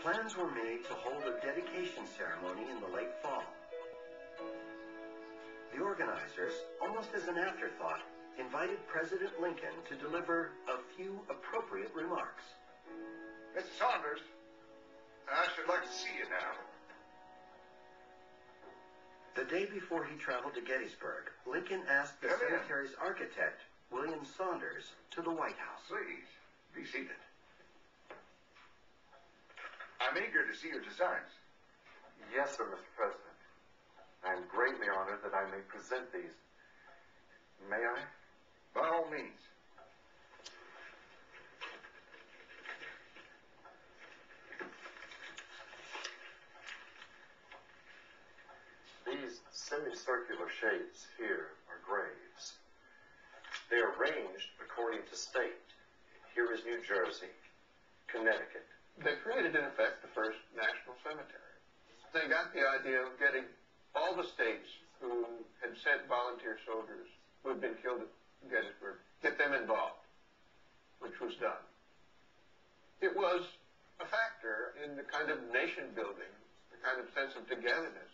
Plans were made to hold a dedication ceremony in the late fall. The organizers, almost as an afterthought, invited President Lincoln to deliver a few appropriate remarks. Mr. Saunders, I should like to see you now. The day before he traveled to Gettysburg, Lincoln asked the cemetery's architect, William Saunders, to the White House. Please, be seated. I'm eager to see your designs. Yes, sir, Mr. President. I am greatly honored that I may present these. May I? By all means. These semicircular shapes here are graves. They are arranged according to state. Here is New Jersey, Connecticut. They created, in effect, the first national cemetery. They got the idea of getting all the states who had sent volunteer soldiers who had been killed at Gettysburg, get them involved, which was done. It was a factor in the kind of nation building, the kind of sense of togetherness.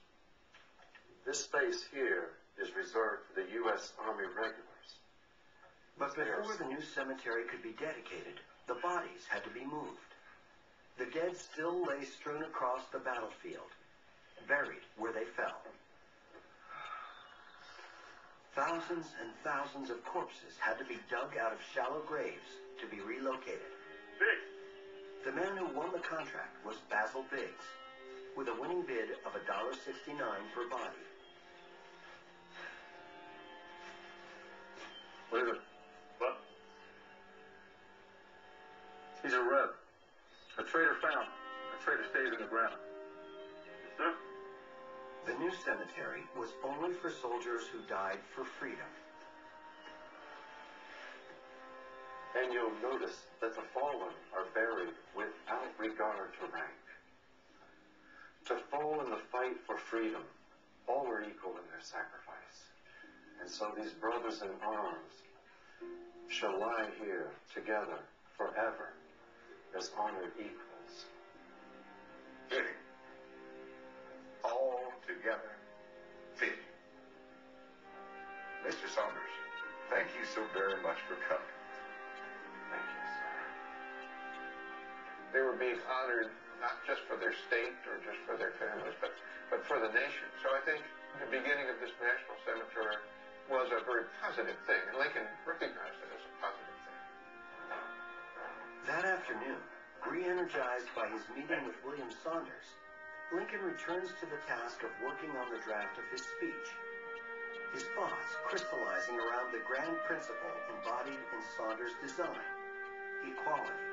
This space here is reserved for the U.S. Army regulars. But before the new cemetery could be dedicated, the bodies had to be moved. The dead still lay strewn across the battlefield, buried where they fell. Thousands and thousands of corpses had to be dug out of shallow graves to be relocated. Biggs. The man who won the contract was Basil Biggs, with a winning bid of $1.69 per body. What is it? What? He's a Reb. A traitor found. A traitor stays in the ground. Yes, sir? The new cemetery was only for soldiers who died for freedom. And you'll notice that the fallen are buried without regard to rank. To fall in the fight for freedom, all are equal in their sacrifice. And so these brothers in arms shall lie here together forever as honored equals. Fitting. All together. Fitting. Mr. Saunders, thank you so very much for coming. Thank you, sir. They were being honored not just for their state or just for their families, but for the nation. So I think the beginning of this national cemetery was a very positive thing, and Lincoln recognized it as a positive thing. That afternoon, re-energized by his meeting with William Saunders, Lincoln returns to the task of working on the draft of his speech. His thoughts crystallizing around the grand principle embodied in Saunders' design: equality.